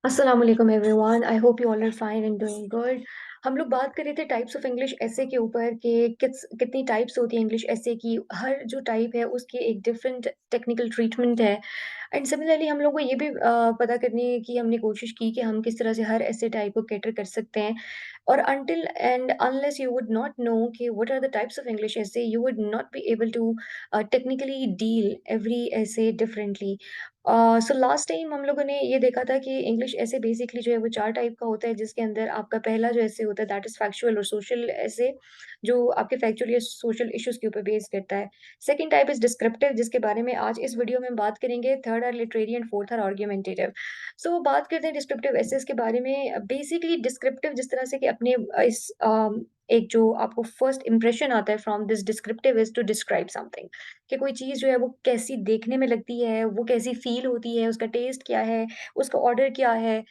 अस्सलाम वालेकुम everyone. I hope you all are fine and doing good. हम लोग बात कर रहे थे टाइप्स ऑफ इंग्लिश एसे के ऊपर कि कितनी टाइप्स होती है इंग्लिश एसे की। हर जो टाइप है उसकी एक डिफरेंट टेक्निकल ट्रीटमेंट है। एंड सिमिलरली हम लोग को ये भी पता करने की हमने कोशिश की कि हम किस तरह से हर ऐसे टाइप को कैटर कर सकते हैं। और until and unless you would not know कि what are the types of English essay, you would not be able to technically deal every essay differently. So last time हम लोगों ने ये देखा था कि इंग्लिश ऐसे बेसिकली जो है वो 4 टाइप का होता है, जिसके अंदर आपका पहला जो ऐसे होता है दैट इज़ फैक्चुअल और सोशल ऐसे, जो आपके फैक्चुअल या सोशल इश्यूज़ के ऊपर बेस करता है। सेकंड टाइप इज़ डिस्क्रिप्टिव, जिसके बारे में आज इस वीडियो में हम बात करेंगे। Third are literary and fourth are argumentative. So बात करते हैं डिस्क्रिप्टिव एसेस के बारे में। बेसिकली डिस्क्रिप्टिव जिस तरह से कि अपने एक जो आपको फर्स्ट इंप्रेशन आता है from this descriptive is to describe something, कि कोई चीज़ जो है वो कैसी देखने में लगती है, वो कैसी फ़ील होती है, उसका टेस्ट क्या है, उसका ऑर्डर क्या है।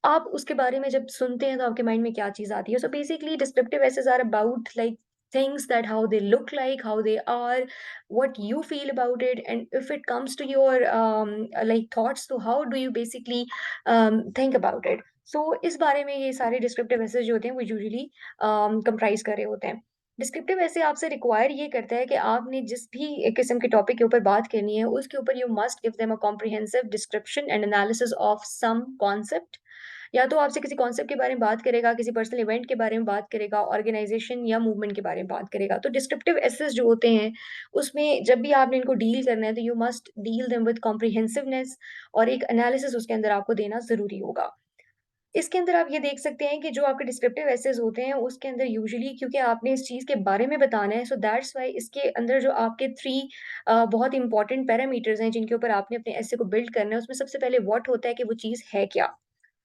आप उसके बारे में जब सुनते हैं तो आपके माइंड में क्या चीज़ आती है? So basically descriptive essays are about like things that how they look like, how they are, what you feel about it, and if it comes to your like thoughts, so how do you basically think about it? So इस बारे में ये सारे descriptive assess जो होते हैं वो usually comprise कर रहे होते हैं। डिस्क्रिप्टिव ऐसे आपसे रिक्वायर ये करता है कि आपने जिस भी एक किस्म के टॉपिक के ऊपर बात करनी है, उसके ऊपर you must give them a comprehensive description and analysis of some concept. या तो आपसे किसी कॉन्सेप्ट के बारे में बात करेगा, किसी पर्सनल इवेंट के बारे में बात करेगा, ऑर्गेनाइजेशन या मूवमेंट के बारे में बात करेगा। तो डिस्क्रिप्टिव एसेस जो होते हैं, उसमें जब भी आपने इनको डील करना है, तो you must deal them with comprehensiveness, और एक एनालिसिस उसके अंदर आपको देना ज़रूरी होगा। इसके अंदर आप ये देख सकते हैं कि जो आपके डिस्क्रिप्टिव एसेस होते हैं, उसके अंदर यूजुअली क्योंकि आपने इस चीज़ के बारे में बताना है, सो दैट्स व्हाई इसके अंदर जो आपके 3 बहुत इंपॉर्टेंट पैरामीटर्स हैं, जिनके ऊपर आपने अपने एसे को बिल्ड करना है, उसमें सबसे पहले व्हाट होता है कि वो चीज़ है क्या?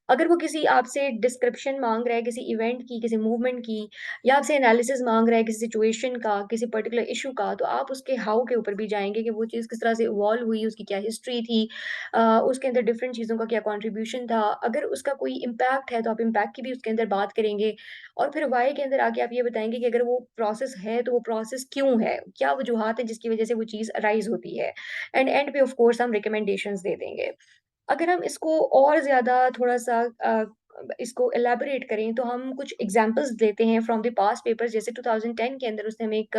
अगर वो किसी आपसे डिस्क्रिप्शन माँग रहा है किसी इवेंट की, किसी मूवमेंट की, या आपसे एनालिसिस माँग रहा है किसी सिचुएशन का, किसी पर्टिकुलर इश्यू का, तो आप उसके हाउ के ऊपर भी जाएँगे कि वो चीज़ किस तरह से इवॉल्व हुई, उसकी क्या हिस्ट्री थी, उसके अंदर डिफरेंट चीज़ों का क्या कंट्रीब्यूशन था। अगर उसका कोई इम्पैक्ट है, तो आप इम्पैक्ट की भी उसके अंदर बात करेंगे। और फिर व्हाई के अंदर आके आप ये बताएँगे कि अगर वो प्रोसेस है, तो वो प्रोसेस क्यों है? क्या वजूहात हैं जिसकी वजह से वो चीज़ अराइज़ होती है? एंड पे ऑफ कोर्स हम रिकमेंडेशंस दे देंगे। अगर हम इसको और ज़्यादा थोड़ा-सा इसको एलैबोरेट करें, तो हम कुछ एग्ज़ाम्पल्स देते हैं फ्रॉम द पास्ट पेपर्स। जैसे 2010 के अंदर उसने हमें एक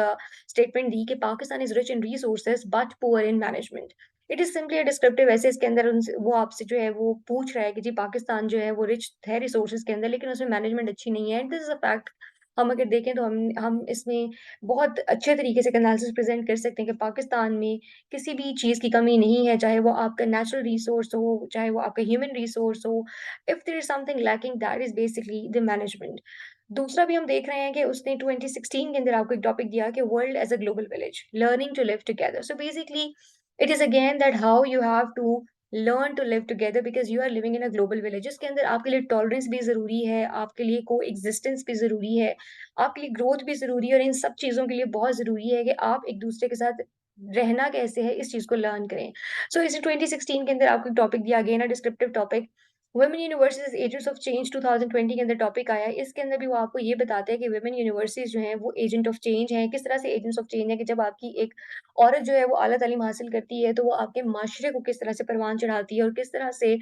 स्टेटमेंट दी कि Pakistan is rich in resources but poor in management. It is simply a descriptive. ऐसे इसके अंदर उनसे वो आपसे जो है वो पूछ रहा है कि जी पाकिस्तान जो है वो रिच है रिसोर्सेज़ के अंदर, लेकिन उसमें मैनेजमेंट अच्छी नहीं है, and this is a fact. हम अगर देखें तो हम इसमें बहुत अच्छे तरीके से एक एनालिसिस प्रेज़ेंट कर सकते हैं कि पाकिस्तान में किसी भी चीज़ की कमी नहीं है, चाहे वो आपका नेचुरल रिसोर्स हो, चाहे वो आपका ह्यूमन रिसोर्स हो। If there is something lacking that is basically the management. दूसरा भी हम देख रहे हैं कि उसने 2016 के अंदर आपको एक टॉपिक दिया कि world as a global village, learning to live together. So basically it is again that how you have to learn to live together because you are living in a global village, जिसके अंदर आपके लिए tolerance भी ज़रूरी है, आपके लिए coexistence भी ज़रूरी है, आपके लिए ग्रोथ भी ज़रूरी है, और इन सब चीज़ों के लिए बहुत ज़रूरी है कि आप एक-दूसरे के साथ रहना कैसे है, इस चीज़ को लर्न करें। सो इसी 2016 के अंदर आपको एक टॉपिक दिया, again a descriptive topic, women universities agents of change 2020 के अंदर टॉपिक आया है। इसके अंदर भी वो आपको ये बताते हैं कि वुमेन यूनिवर्सिटीज़ जो हैं वो एजेंट ऑफ चेंज हैं। किस तरह से एजेंट्स ऑफ चेंज हैं कि जब आपकी एक औरत जो है वो आला तालीम हासिल करती है, तो वो आपके माशरे को किस तरह से परवान चढ़ाती है, और किस तरह से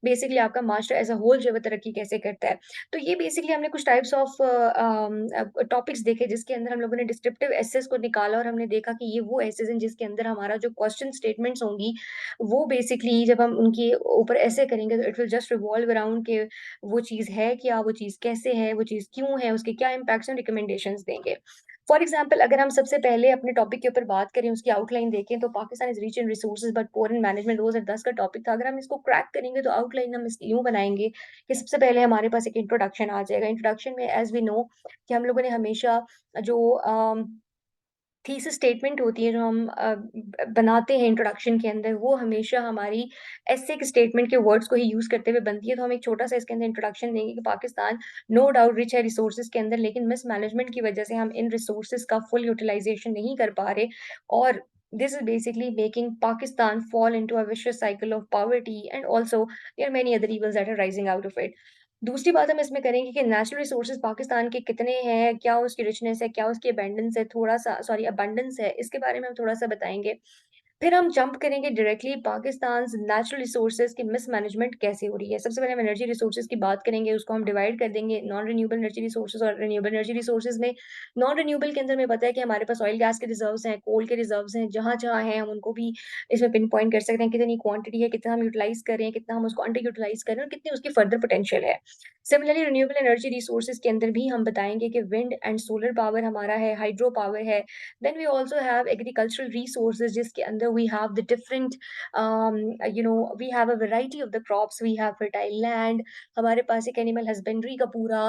बेसिकली आपका माशरा एज़ अ होल जो है वो तरक्की कैसे करता है। तो ये बेसिकली हमने कुछ टाइप्स ऑफ टॉपिक्स देखे, जिसके अंदर हम लोगों ने डिस्क्रिप्टिव एसेस को निकाला, और हमने देखा कि ये वो एसेस हैं जिसके अंदर हमारा जो क्वेश्चन स्टेटमेंट्स होंगी, वो बेसिकली जब हम उनके ऊपर ऐसे करेंगे, तो it will just revolve around कि वो चीज़ है क्या, वो चीज़ कैसे है, वो चीज़ क्यों है, उसके क्या इम्पैक्ट्स एंड रिकमेंडेशंस देंगे। फॉर एग्जाम्पल अगर हम सबसे पहले अपने टॉपिक के ऊपर बात करें, उसकी आउटलाइन देखें, तो Pakistan is rich in resources but poor in management 2010 का टॉपिक था। अगर हम इसको क्रैक करेंगे, तो आउटलाइन हम इसकी यूँ बनाएंगे कि सबसे पहले हमारे पास एक इंट्रोडक्शन आ जाएगा। इंट्रोडक्शन में एज़ वी नो कि हम लोगों ने हमेशा जो थीसिस स्टेटमेंट होती है, जो हम बनाते हैं इंट्रोडक्शन के अंदर, वो हमेशा हमारी एसे के स्टेटमेंट के वर्ड्स को ही यूज़ करते हुए बनती है। तो हम एक छोटा-सा इसके अंदर इंट्रोडक्शन देंगे कि पाकिस्तान नो डाउट रिच है रिसोर्सेज़ के अंदर, लेकिन मिसमैनेजमेंट की वजह से हम इन रिसोर्सेज़ का फुल यूटिलाइज़ेशन नहीं कर पा रहे, और this is basically making Pakistan fall into a vicious cycle of poverty, and also there are many other evils that are rising out of it. दूसरी बात हम इसमें करेंगे कि नेचुरल रिसोर्सेज़ पाकिस्तान के कितने हैं, क्या उसकी रिचनेस है, क्या उसकी अबंडेंस है, थोड़ा-सा सॉरी अबंडेंस है, इसके बारे में हम थोड़ा-सा बताएँगे। फिर हम जंप करेंगे डायरेक्टली पाकिस्तान्स नेचुरल रिसोर्सेज़ की मिसमैनेजमेंट कैसे हो रही है। सबसे पहले हम एनर्जी रिसोर्सेज़ की बात करेंगे, उसको हम डिवाइड कर देंगे नॉन रिन्यूएबल एनर्जी रिसोर्सेज़ और रिन्यूएबल एनर्जी रिसोर्सेज़ में। नॉन रिन्यूएबल के अंदर हमें पता है कि हमारे पास ऑयल गैस के रिज़र्व्स हैं, कोल के रिज़र्व्स हैं, जहाँ-जहाँ हैं हम उनको भी इसमें पिन पॉइंट कर सकते हैं, कितनी क्वांटिटी है, कितना हम यूटिलाइज़ कर रहे हैं, कितना हम उसको अंडर यूटिलाइज़ कर रहे हैं और कितनी उसकी फर्दर पोटेंशियल है। सिमिलरली रिन्यूएबल एनर्जी रिसोर्सेज़ के अंदर भी हम बताएँगे कि विंड एंड सोलर पावर हमारा है, हाइड्रो पावर है। Then we also have agricultural resources जिसके अंदर we have the different we have a variety of the crops, we have fertile land, हमारे पास एक animal husbandry का पूरा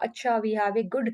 अच्छा we have a good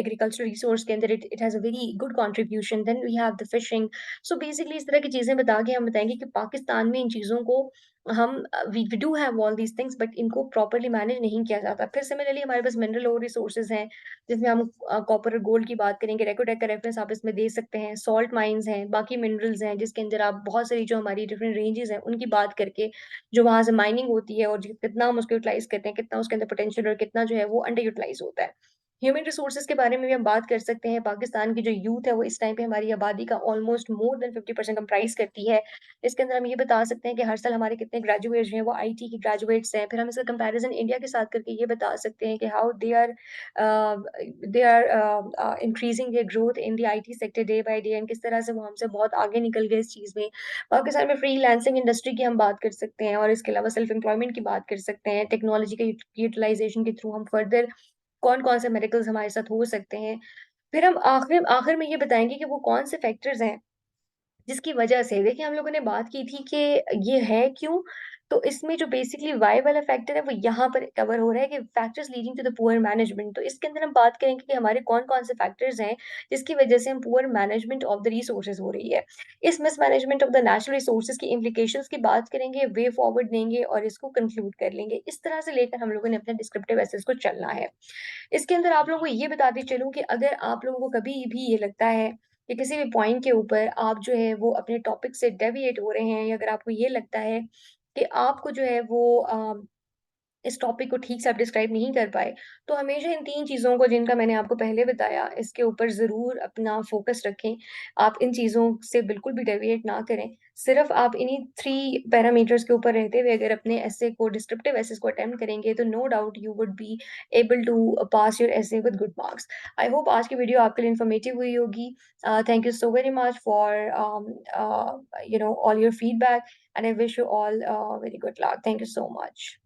agricultural resource के अंदर it has a very good contribution. Then we have the fishing. So basically इस तरह की चीज़ें बता के हम बताएँगे कि पाकिस्तान में इन चीज़ों को हम we do have all these things but इनको प्रॉपर्ली मैनेज नहीं किया जाता। फिर सिमिलरली हमारे पास मिनरल और रिसोर्सेज़ हैं जिसमें हम कॉपर और गोल्ड की बात करेंगे, रेकोडेक का रेफरेंस आप इसमें दे सकते हैं, सॉल्ट माइन्स हैं, बाकी मिनरल्स हैं, जिसके अंदर आप बहुत सारी जो हमारी डिफरेंट रेंजेज़ हैं, उनकी बात करके जो वहाँ से माइनिंग होती है और जि कितना हम उसको यूटिलाइज़ करते हैं, कितना उसके अंदर पोटेंशियल और कितना जो है वो अंडर यूटिलाइज़ होता है। ह्यूमन रिसोर्सेज़ के बारे में भी हम बात कर सकते हैं, पाकिस्तान की जो यूथ है वो इस टाइम पे हमारी आबादी का ऑलमोस्ट मोर देन 50% कंप्राइज़ करती है। इसके अंदर हम ये बता सकते हैं कि हर साल हमारे कितने ग्रेजुएट्स जो हैं वो आईटी के ग्रेजुएट्स हैं। फिर हम इसका कंपैरिज़न इंडिया के साथ करके ये बता सकते हैं कि how uh, they are increasing their growth in the IT sector day by day and किस तरह से वो हमसे बहुत आगे निकल गए इस चीज़ में। पाकिस्तान में फ्रीलांसिंग इंडस्ट्री की हम बात कर सकते हैं और इसके अलावा सेल्फ एम्प्लॉयमेंट की बात कर सकते हैं। टेक्नोलॉजी के यूटिलाइज़ेशन के थ्रू हम फर्दर कौन-कौन से मिरेकल्स हमारे साथ हो सकते हैं। फिर हम आखिर आखिर में ये बताएँगे कि वो कौन से फैक्टर्स हैं जिसकी वजह से देखिए हम लोगों ने बात की थी कि ये है क्यों? तो इसमें जो बेसिकली वाई वाला फैक्टर है वो यहाँ पर कवर हो रहा है कि factors leading to the poor management. तो इसके अंदर हम बात करेंगे कि हमारे कौन-कौन से फैक्टर्स हैं जिसकी वजह से हम poor management of the resources हो रही है। इस mismanagement of the natural resources की इम्प्लिकेशंस की बात करेंगे, वे फॉरवर्ड देंगे और इसको कंक्लूड कर लेंगे। इस तरह से लेकर हम लोगों ने अपने डिस्क्रिप्टिव एसेस को चलना है। इसके अंदर आप लोगों को ये बताती चलूँ कि अगर आप लोगों को कभी भी ये लगता है कि किसी भी पॉइंट के ऊपर आप जो है वो अपने टॉपिक से डेविएट हो रहे हैं या अगर आपको ये लगता है कि आपको जो है वो इस टॉपिक को ठीक से आप डिस्क्राइब नहीं कर पाए, तो हमेशा इन 3 चीज़ों को जिनका मैंने आपको पहले बताया, इसके ऊपर ज़रूर अपना फ़ोकस रखें। आप इन चीज़ों से बिल्कुल भी डेविएट ना करें। सिर्फ़ आप इन्हीं 3 पैरामीटर्स के ऊपर रहते हुए अगर अपने एस्से को डिस्क्रिप्टिव एसेस को अटेम्प्ट करेंगे, तो no doubt you would be able to pass your essay with good marks. I hope आज की वीडियो आपके लिए इन्फॉर्मेटिव हुई होगी। Thank you so very much for all your feedback and I wish you all very good luck. Thank you so much.